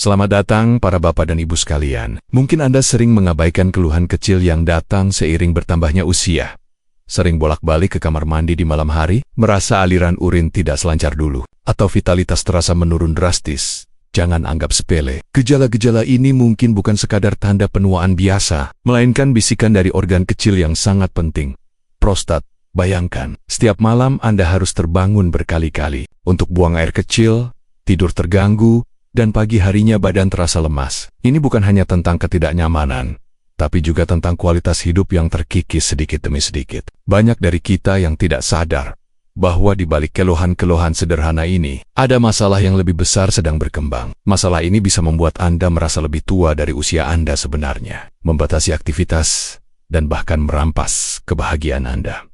Selamat datang para bapak dan ibu sekalian. Mungkin Anda sering mengabaikan keluhan kecil yang datang seiring bertambahnya usia. Sering bolak-balik ke kamar mandi di malam hari, merasa aliran urin tidak selancar dulu, atau vitalitas terasa menurun drastis. Jangan anggap sepele. Gejala-gejala ini mungkin bukan sekadar tanda penuaan biasa, melainkan bisikan dari organ kecil yang sangat penting. Prostat. Bayangkan, setiap malam Anda harus terbangun berkali-kali untuk buang air kecil, tidur terganggu, dan pagi harinya badan terasa lemas. Ini bukan hanya tentang ketidaknyamanan, tapi juga tentang kualitas hidup yang terkikis sedikit demi sedikit. Banyak dari kita yang tidak sadar bahwa di balik keluhan-keluhan sederhana ini, ada masalah yang lebih besar sedang berkembang. Masalah ini bisa membuat Anda merasa lebih tua dari usia Anda sebenarnya, membatasi aktivitas, dan bahkan merampas kebahagiaan Anda.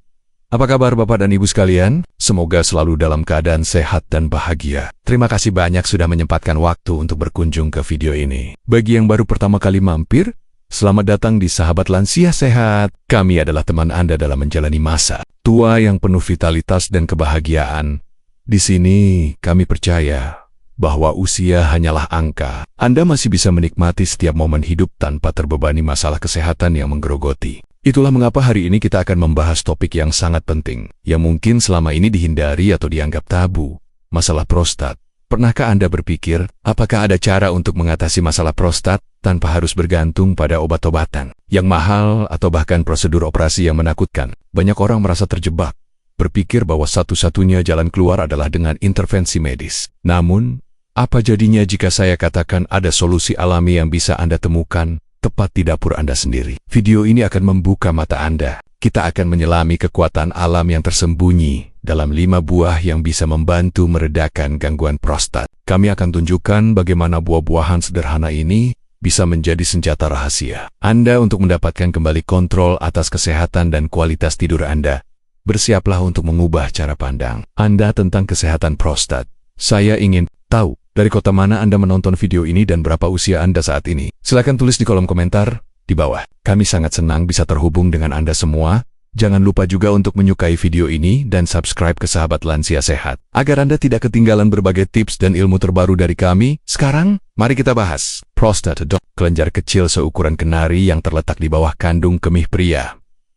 Apa kabar Bapak dan Ibu sekalian? Semoga selalu dalam keadaan sehat dan bahagia. Terima kasih banyak sudah menyempatkan waktu untuk berkunjung ke video ini. Bagi yang baru pertama kali mampir, selamat datang di Sahabat Lansia Sehat. Kami adalah teman Anda dalam menjalani masa tua yang penuh vitalitas dan kebahagiaan. Di sini kami percaya bahwa usia hanyalah angka. Anda masih bisa menikmati setiap momen hidup tanpa terbebani masalah kesehatan yang menggerogoti. Itulah mengapa hari ini kita akan membahas topik yang sangat penting, yang mungkin selama ini dihindari atau dianggap tabu, masalah prostat. Pernahkah Anda berpikir, apakah ada cara untuk mengatasi masalah prostat tanpa harus bergantung pada obat-obatan yang mahal atau bahkan prosedur operasi yang menakutkan? Banyak orang merasa terjebak, berpikir bahwa satu-satunya jalan keluar adalah dengan intervensi medis. Namun, apa jadinya jika saya katakan ada solusi alami yang bisa Anda temukan tepat di dapur Anda sendiri? Video ini akan membuka mata Anda. Kita akan menyelami kekuatan alam yang tersembunyi dalam 5 buah yang bisa membantu meredakan gangguan prostat. Kami akan tunjukkan bagaimana buah-buahan sederhana ini bisa menjadi senjata rahasia Anda untuk mendapatkan kembali kontrol atas kesehatan dan kualitas tidur Anda. Bersiaplah untuk mengubah cara pandang Anda tentang kesehatan prostat. Saya ingin tahu dari kota mana Anda menonton video ini dan berapa usia Anda saat ini. Silakan tulis di kolom komentar di bawah. Kami sangat senang bisa terhubung dengan Anda semua. Jangan lupa juga untuk menyukai video ini dan subscribe ke Sahabat Lansia Sehat, agar Anda tidak ketinggalan berbagai tips dan ilmu terbaru dari kami. Sekarang, mari kita bahas prostat. Kelenjar kecil seukuran kenari yang terletak di bawah kandung kemih pria.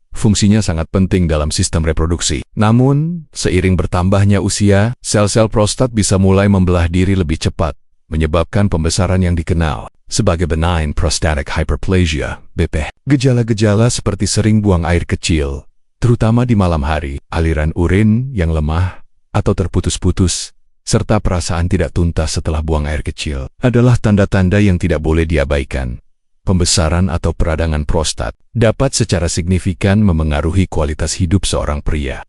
Fungsinya sangat penting dalam sistem reproduksi. Namun, seiring bertambahnya usia, sel-sel prostat bisa mulai membelah diri lebih cepat, menyebabkan pembesaran yang dikenal sebagai benign prostatic hyperplasia, BP. Gejala-gejala seperti sering buang air kecil, terutama di malam hari, aliran urin yang lemah atau terputus-putus, serta perasaan tidak tuntas setelah buang air kecil, adalah tanda-tanda yang tidak boleh diabaikan. Pembesaran atau peradangan prostat dapat secara signifikan memengaruhi kualitas hidup seorang pria.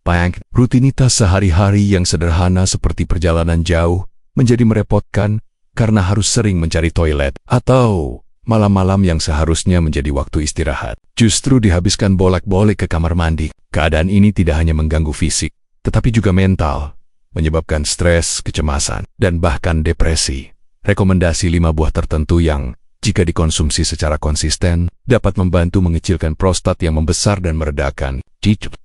Rutinitas sehari-hari yang sederhana seperti perjalanan jauh menjadi merepotkan karena harus sering mencari toilet, atau malam-malam yang seharusnya menjadi waktu istirahat justru dihabiskan bolak-balik ke kamar mandi. Keadaan ini tidak hanya mengganggu fisik, tetapi juga mental, menyebabkan stres, kecemasan, dan bahkan depresi. Rekomendasi 5 buah tertentu yang, jika dikonsumsi secara konsisten, dapat membantu mengecilkan prostat yang membesar dan meredakan.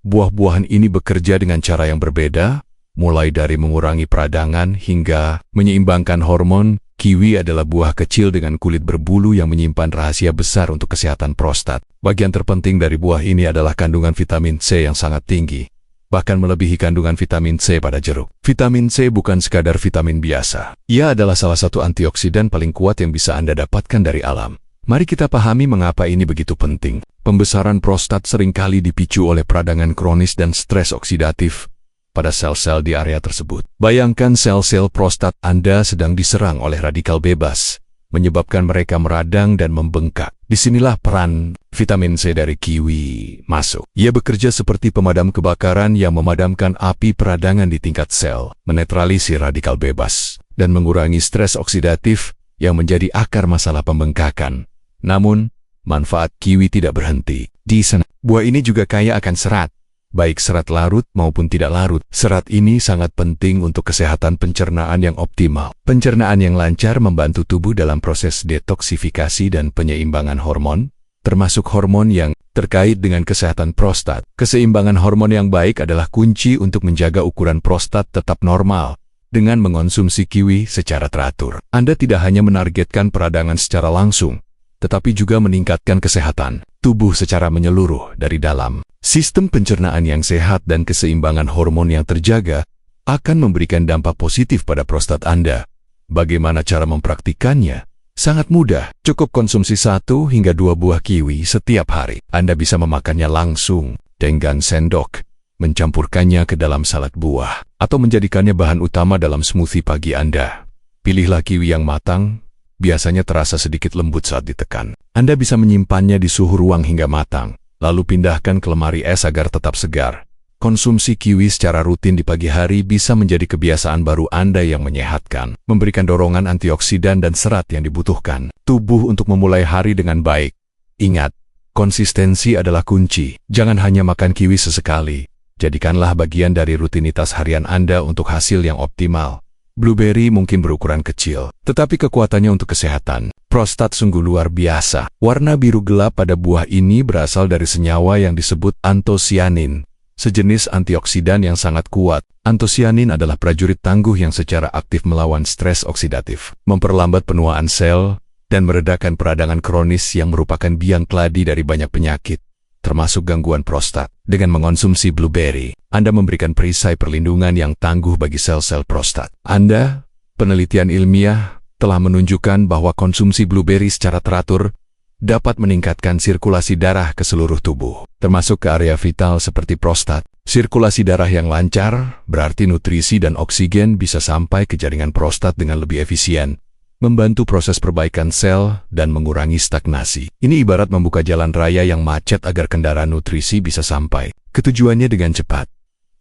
Buah-buahan ini bekerja dengan cara yang berbeda, mulai dari mengurangi peradangan hingga menyeimbangkan hormon. Kiwi adalah buah kecil dengan kulit berbulu yang menyimpan rahasia besar untuk kesehatan prostat. Bagian terpenting dari buah ini adalah kandungan vitamin C yang sangat tinggi, bahkan melebihi kandungan vitamin C pada jeruk. Vitamin C bukan sekadar vitamin biasa. Ia adalah salah satu antioksidan paling kuat yang bisa Anda dapatkan dari alam. Mari kita pahami mengapa ini begitu penting. Pembesaran prostat seringkali dipicu oleh peradangan kronis dan stres oksidatif pada sel-sel di area tersebut. Bayangkan sel-sel prostat Anda sedang diserang oleh radikal bebas, menyebabkan mereka meradang dan membengkak. Disinilah peran vitamin C dari kiwi masuk. Ia bekerja seperti pemadam kebakaran yang memadamkan api peradangan di tingkat sel, menetralisir radikal bebas, dan mengurangi stres oksidatif yang menjadi akar masalah pembengkakan. Namun, manfaat kiwi tidak berhenti di sana. Buah ini juga kaya akan serat, baik serat larut maupun tidak larut. Serat ini sangat penting untuk kesehatan pencernaan yang optimal. Pencernaan yang lancar membantu tubuh dalam proses detoksifikasi dan penyeimbangan hormon, termasuk hormon yang terkait dengan kesehatan prostat. Keseimbangan hormon yang baik adalah kunci untuk menjaga ukuran prostat tetap normal Dengan mengonsumsi kiwi secara teratur, Anda tidak hanya menargetkan peradangan secara langsung, tetapi juga meningkatkan kesehatan tubuh secara menyeluruh dari dalam. Sistem pencernaan yang sehat dan keseimbangan hormon yang terjaga akan memberikan dampak positif pada prostat Anda. Bagaimana cara mempraktikannya? Sangat mudah. Cukup konsumsi 1 hingga 2 buah kiwi setiap hari. Anda bisa memakannya langsung dengan sendok, mencampurkannya ke dalam salad buah, atau menjadikannya bahan utama dalam smoothie pagi Anda. Pilihlah kiwi yang matang, biasanya terasa sedikit lembut saat ditekan. Anda bisa menyimpannya di suhu ruang hingga matang, lalu pindahkan ke lemari es agar tetap segar. Konsumsi kiwi secara rutin di pagi hari bisa menjadi kebiasaan baru Anda yang menyehatkan, memberikan dorongan antioksidan dan serat yang dibutuhkan tubuh untuk memulai hari dengan baik. Ingat, konsistensi adalah kunci. Jangan hanya makan kiwi sesekali. Jadikanlah bagian dari rutinitas harian Anda untuk hasil yang optimal. Blueberry mungkin berukuran kecil, tetapi kekuatannya untuk kesehatan prostat sungguh luar biasa. Warna biru gelap pada buah ini berasal dari senyawa yang disebut antosianin, sejenis antioksidan yang sangat kuat. Antosianin adalah prajurit tangguh yang secara aktif melawan stres oksidatif, memperlambat penuaan sel, dan meredakan peradangan kronis yang merupakan biang keladi dari banyak penyakit, termasuk gangguan prostat. Dengan mengonsumsi blueberry, Anda memberikan perisai perlindungan yang tangguh bagi sel-sel prostat Anda. Penelitian ilmiah telah menunjukkan bahwa konsumsi blueberry secara teratur dapat meningkatkan sirkulasi darah ke seluruh tubuh, termasuk ke area vital seperti prostat. Sirkulasi darah yang lancar berarti nutrisi dan oksigen bisa sampai ke jaringan prostat dengan lebih efisien, membantu proses perbaikan sel dan mengurangi stagnasi. Ini ibarat membuka jalan raya yang macet agar kendaraan nutrisi bisa sampai ke tujuannya dengan cepat.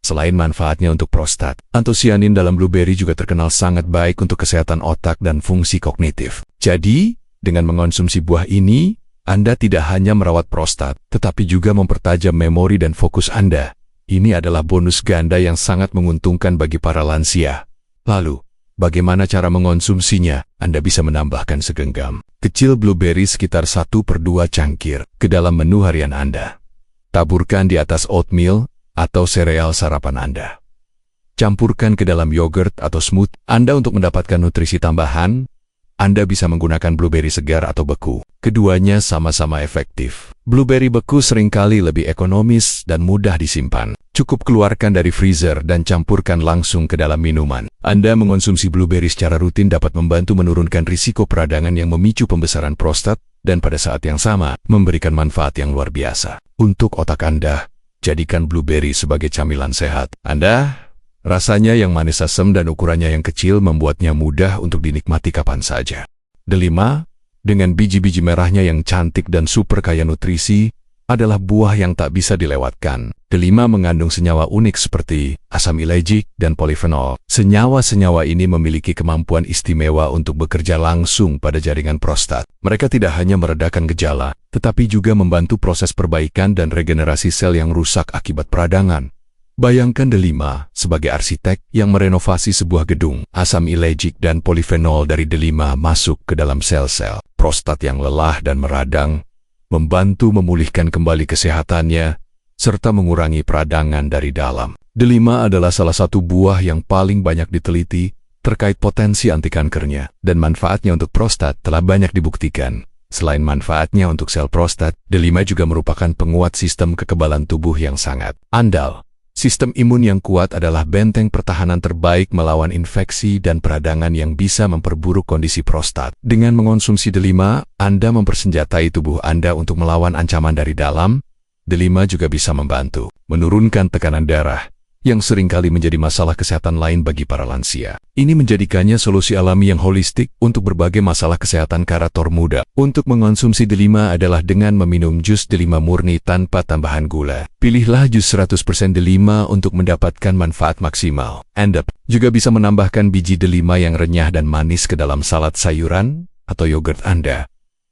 Selain manfaatnya untuk prostat, antosianin dalam blueberry juga terkenal sangat baik untuk kesehatan otak dan fungsi kognitif. Jadi, dengan mengonsumsi buah ini, Anda tidak hanya merawat prostat, tetapi juga mempertajam memori dan fokus Anda. Ini adalah bonus ganda yang sangat menguntungkan bagi para lansia. Lalu, bagaimana cara mengonsumsinya? Anda bisa menambahkan segenggam kecil blueberry sekitar 1/2 cangkir ke dalam menu harian Anda. Taburkan di atas oatmeal atau sereal sarapan Anda. Campurkan ke dalam yogurt atau smoothie Anda untuk mendapatkan nutrisi tambahan. Anda bisa menggunakan blueberry segar atau beku. Keduanya sama-sama efektif. Blueberry beku seringkali lebih ekonomis dan mudah disimpan. Cukup keluarkan dari freezer dan campurkan langsung ke dalam minuman. Anda mengonsumsi blueberry secara rutin dapat membantu menurunkan risiko peradangan yang memicu pembesaran prostat dan pada saat yang sama memberikan manfaat yang luar biasa untuk otak Anda. Jadikan blueberry sebagai camilan sehat Anda. Rasanya yang manis asam dan ukurannya yang kecil membuatnya mudah untuk dinikmati kapan saja. Delima, dengan biji-biji merahnya yang cantik dan super kaya nutrisi, adalah buah yang tak bisa dilewatkan. Delima mengandung senyawa unik seperti asam ilegic dan polifenol. Senyawa-senyawa ini memiliki kemampuan istimewa untuk bekerja langsung pada jaringan prostat. Mereka tidak hanya meredakan gejala, tetapi juga membantu proses perbaikan dan regenerasi sel yang rusak akibat peradangan. Bayangkan delima sebagai arsitek yang merenovasi sebuah gedung. Asam ilegic dan polifenol dari delima masuk ke dalam sel-sel prostat yang lelah dan meradang, membantu memulihkan kembali kesehatannya, serta mengurangi peradangan dari dalam. Delima adalah salah satu buah yang paling banyak diteliti terkait potensi anti-kankernya, dan manfaatnya untuk prostat telah banyak dibuktikan. Selain manfaatnya untuk sel prostat, delima juga merupakan penguat sistem kekebalan tubuh yang sangat andal. Sistem imun yang kuat adalah benteng pertahanan terbaik melawan infeksi dan peradangan yang bisa memperburuk kondisi prostat. Dengan mengonsumsi delima, Anda mempersenjatai tubuh Anda untuk melawan ancaman dari dalam. Delima juga bisa membantu menurunkan tekanan darah, yang seringkali menjadi masalah kesehatan lain bagi para lansia. Ini menjadikannya solusi alami yang holistik untuk berbagai masalah kesehatan karator muda. Untuk mengonsumsi delima adalah dengan meminum jus delima murni tanpa tambahan gula. Pilihlah jus 100% delima untuk mendapatkan manfaat maksimal. Anda juga bisa menambahkan biji delima yang renyah dan manis ke dalam salad sayuran atau yogurt Anda.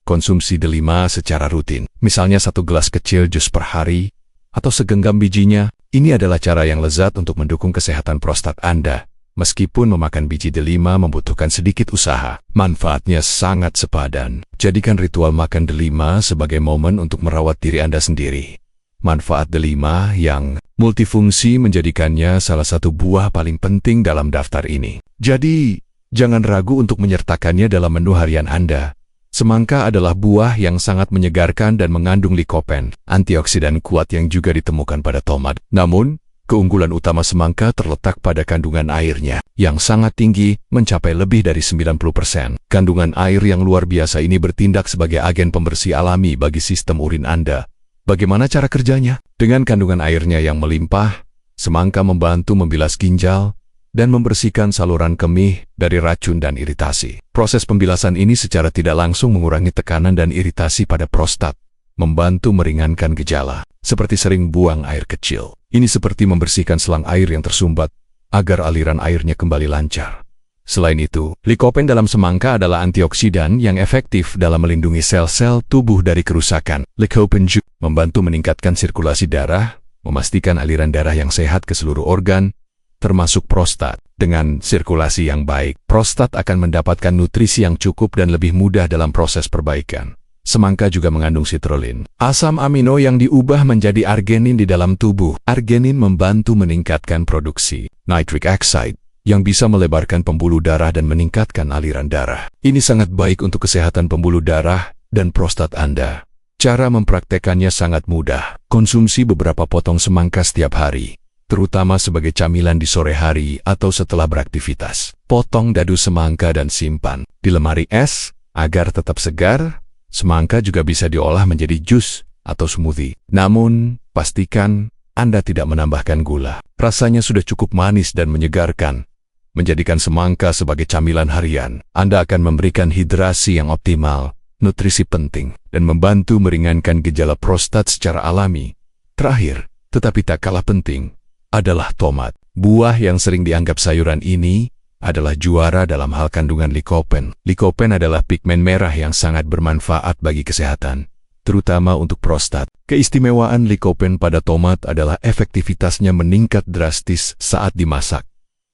Konsumsi delima secara rutin, misalnya 1 gelas kecil jus per hari, atau segenggam bijinya. Ini adalah cara yang lezat untuk mendukung kesehatan prostat Anda. Meskipun memakan biji delima membutuhkan sedikit usaha, manfaatnya sangat sepadan. Jadikan ritual makan delima sebagai momen untuk merawat diri Anda sendiri. Manfaat delima yang multifungsi menjadikannya salah satu buah paling penting dalam daftar ini. Jadi, jangan ragu untuk menyertakannya dalam menu harian Anda. Semangka adalah buah yang sangat menyegarkan dan mengandung likopen, antioksidan kuat yang juga ditemukan pada tomat. Namun, keunggulan utama semangka terletak pada kandungan airnya, yang sangat tinggi, mencapai lebih dari 90%. Kandungan air yang luar biasa ini bertindak sebagai agen pembersih alami bagi sistem urin Anda. Bagaimana cara kerjanya? Dengan kandungan airnya yang melimpah, semangka membantu membilas ginjal dan membersihkan saluran kemih dari racun dan iritasi. Proses pembilasan ini secara tidak langsung mengurangi tekanan dan iritasi pada prostat, membantu meringankan gejala, seperti sering buang air kecil. Ini seperti membersihkan selang air yang tersumbat, agar aliran airnya kembali lancar. Selain itu, likopen dalam semangka adalah antioksidan yang efektif dalam melindungi sel-sel tubuh dari kerusakan. Likopen juga membantu meningkatkan sirkulasi darah, memastikan aliran darah yang sehat ke seluruh organ, termasuk prostat. Dengan sirkulasi yang baik, prostat akan mendapatkan nutrisi yang cukup dan lebih mudah dalam proses perbaikan. Semangka juga mengandung citrulline, asam amino yang diubah menjadi arginin di dalam tubuh. Arginin membantu meningkatkan produksi nitric oxide, yang bisa melebarkan pembuluh darah dan meningkatkan aliran darah. Ini sangat baik untuk kesehatan pembuluh darah dan prostat Anda. Cara mempraktekannya sangat mudah. Konsumsi beberapa potong semangka setiap hari, terutama sebagai camilan di sore hari atau setelah beraktivitas. Potong dadu semangka dan simpan di lemari es agar tetap segar. Semangka juga bisa diolah menjadi jus atau smoothie. Namun, pastikan Anda tidak menambahkan gula. Rasanya sudah cukup manis dan menyegarkan. Menjadikan semangka sebagai camilan harian, Anda akan memberikan hidrasi yang optimal, nutrisi penting, dan membantu meringankan gejala prostat secara alami. Terakhir, tetapi tak kalah penting, adalah tomat. Buah yang sering dianggap sayuran ini adalah juara dalam hal kandungan likopen. Likopen adalah pigmen merah yang sangat bermanfaat bagi kesehatan, terutama untuk prostat. Keistimewaan likopen pada tomat adalah efektivitasnya meningkat drastis saat dimasak.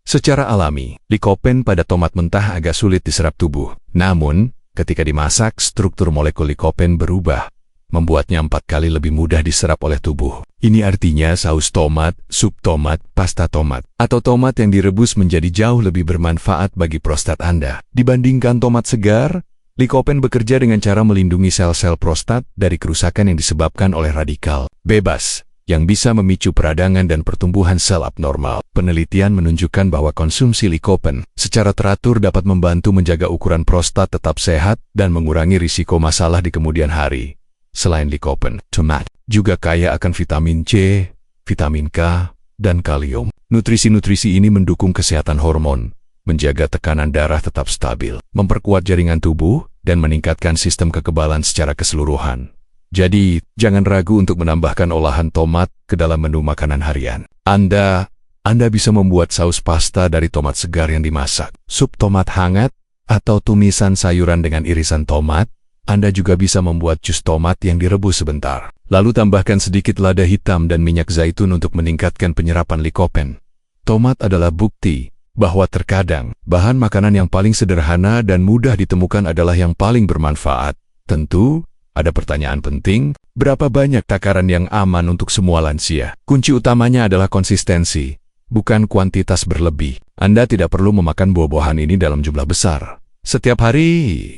Secara alami, likopen pada tomat mentah agak sulit diserap tubuh. Namun, ketika dimasak, struktur molekul likopen berubah, membuatnya 4 kali lebih mudah diserap oleh tubuh. Ini artinya saus tomat, sup tomat, pasta tomat, atau tomat yang direbus menjadi jauh lebih bermanfaat bagi prostat Anda. Dibandingkan tomat segar, likopen bekerja dengan cara melindungi sel-sel prostat dari kerusakan yang disebabkan oleh radikal bebas, yang bisa memicu peradangan dan pertumbuhan sel abnormal. Penelitian menunjukkan bahwa konsumsi likopen secara teratur dapat membantu menjaga ukuran prostat tetap sehat dan mengurangi risiko masalah di kemudian hari. Selain likopen, tomat juga kaya akan vitamin C, vitamin K, dan kalium. Nutrisi-nutrisi ini mendukung kesehatan hormon, menjaga tekanan darah tetap stabil, memperkuat jaringan tubuh, dan meningkatkan sistem kekebalan secara keseluruhan. Jadi, jangan ragu untuk menambahkan olahan tomat ke dalam menu makanan harian. Anda bisa membuat saus pasta dari tomat segar yang dimasak, sup tomat hangat, atau tumisan sayuran dengan irisan tomat. Anda juga bisa membuat jus tomat yang direbus sebentar. Lalu tambahkan sedikit lada hitam dan minyak zaitun untuk meningkatkan penyerapan likopen. Tomat adalah bukti bahwa terkadang bahan makanan yang paling sederhana dan mudah ditemukan adalah yang paling bermanfaat. Tentu, ada pertanyaan penting, berapa banyak takaran yang aman untuk semua lansia? Kunci utamanya adalah konsistensi, bukan kuantitas berlebih. Anda tidak perlu memakan buah-buahan ini dalam jumlah besar. Setiap hari,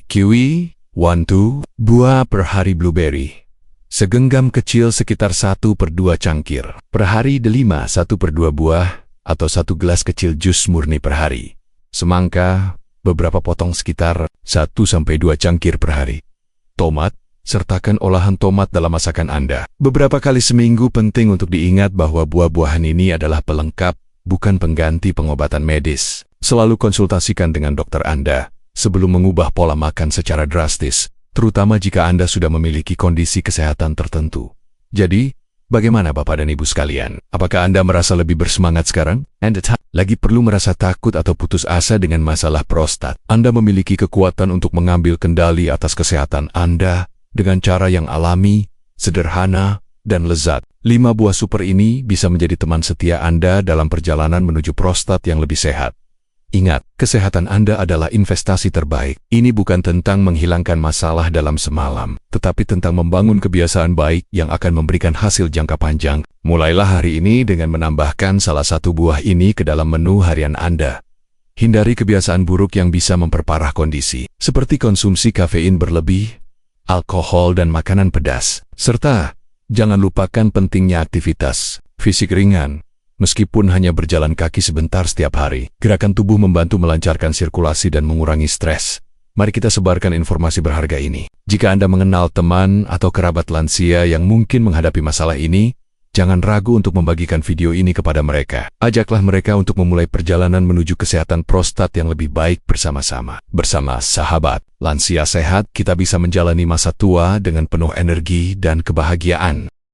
kiwi, 1-2 buah per hari blueberry. Segenggam kecil sekitar 1/2 cangkir. Per hari delima 1/2 buah, atau 1 gelas kecil jus murni per hari. Semangka, beberapa potong sekitar 1-2 cangkir per hari. Tomat, sertakan olahan tomat dalam masakan Anda. Beberapa kali seminggu penting untuk diingat bahwa buah-buahan ini adalah pelengkap, bukan pengganti pengobatan medis. Selalu konsultasikan dengan dokter Anda sebelum mengubah pola makan secara drastis, terutama jika Anda sudah memiliki kondisi kesehatan tertentu. Jadi, bagaimana Bapak dan Ibu sekalian? Apakah Anda merasa lebih bersemangat sekarang? Anda lagi perlu merasa takut atau putus asa dengan masalah prostat? Anda memiliki kekuatan untuk mengambil kendali atas kesehatan Anda dengan cara yang alami, sederhana, dan lezat. 5 buah super ini bisa menjadi teman setia Anda dalam perjalanan menuju prostat yang lebih sehat. Ingat, kesehatan Anda adalah investasi terbaik. Ini bukan tentang menghilangkan masalah dalam semalam, tetapi tentang membangun kebiasaan baik yang akan memberikan hasil jangka panjang. Mulailah hari ini dengan menambahkan salah satu buah ini ke dalam menu harian Anda. Hindari kebiasaan buruk yang bisa memperparah kondisi, seperti konsumsi kafein berlebih, alkohol dan makanan pedas. Serta, jangan lupakan pentingnya aktivitas fisik ringan. Meskipun hanya berjalan kaki sebentar setiap hari, gerakan tubuh membantu melancarkan sirkulasi dan mengurangi stres. Mari kita sebarkan informasi berharga ini. Jika Anda mengenal teman atau kerabat lansia yang mungkin menghadapi masalah ini, jangan ragu untuk membagikan video ini kepada mereka. Ajaklah mereka untuk memulai perjalanan menuju kesehatan prostat yang lebih baik bersama-sama. Bersama sahabat Lansia Sehat, kita bisa menjalani masa tua dengan penuh energi dan kebahagiaan.